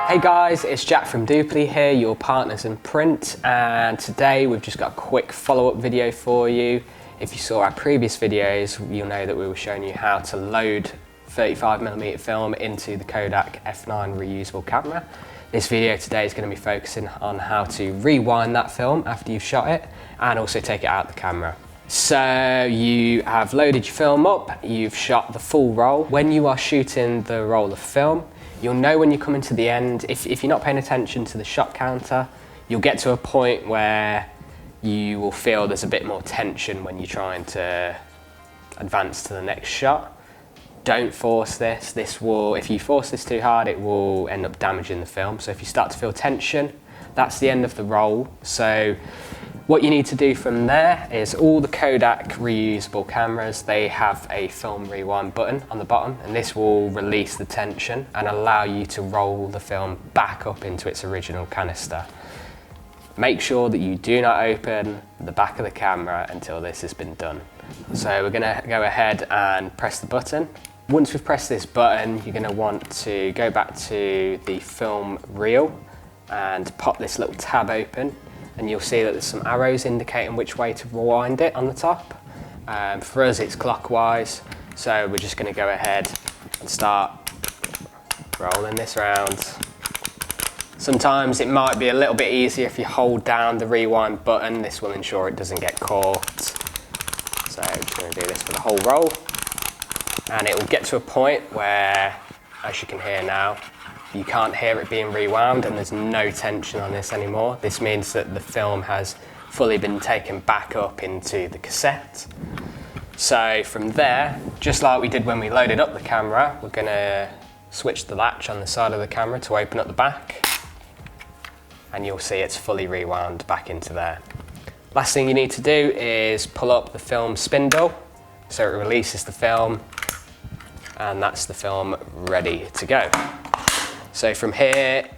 Hey guys, it's Jack from Dupli here, your partners in print, and today we've just got a quick follow-up video for you. If you saw our previous videos, you'll know that we were showing you how to load 35mm film into the Kodak F9 reusable camera. This video today is going to be focusing on how to rewind that film after you've shot it and also take it out of the camera. So you have loaded your film up, you've shot the full roll. When you are shooting the roll of film, you'll know when you're coming to the end, if you're not paying attention to the shot counter, you'll get to a point where you will feel there's a bit more tension when you're trying to advance to the next shot. Don't force this. If you force this too hard, it will end up damaging the film. So if you start to feel tension, that's the end of the roll. So what you need to do from there is all the Kodak reusable cameras, they have a film rewind button on the bottom, and this will release the tension and allow you to roll the film back up into its original canister. Make sure that you do not open the back of the camera until this has been done. So we're gonna go ahead and press the button. Once we've pressed this button, you're gonna want to go back to the film reel and pop this little tab open, and you'll see that there's some arrows indicating which way to rewind it on the top. For us, it's clockwise, so we're just gonna go ahead and start rolling this around. Sometimes it might be a little bit easier if you hold down the rewind button. This will ensure it doesn't get caught. So I'm just gonna do this for the whole roll. And it will get to a point where, as you can hear now, you can't hear it being rewound and there's no tension on this anymore. This means that the film has fully been taken back up into the cassette. So from there, just like we did when we loaded up the camera, we're gonna switch the latch on the side of the camera to open up the back, and you'll see it's fully rewound back into there. Last thing you need to do is pull up the film spindle so it releases the film, and that's the film ready to go. So from here,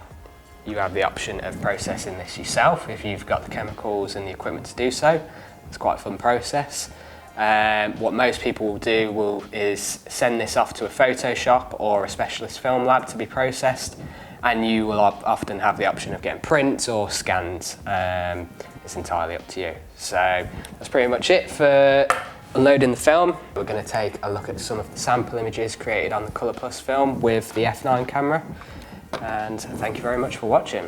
you have the option of processing this yourself if you've got the chemicals and the equipment to do so. It's quite a fun process. What most people will do is send this off to a Photoshop or a specialist film lab to be processed, and you will often have the option of getting prints or scans. It's entirely up to you. So that's pretty much it for unloading the film. We're going to take a look at some of the sample images created on the Colour Plus film with the F9 camera, and thank you very much for watching.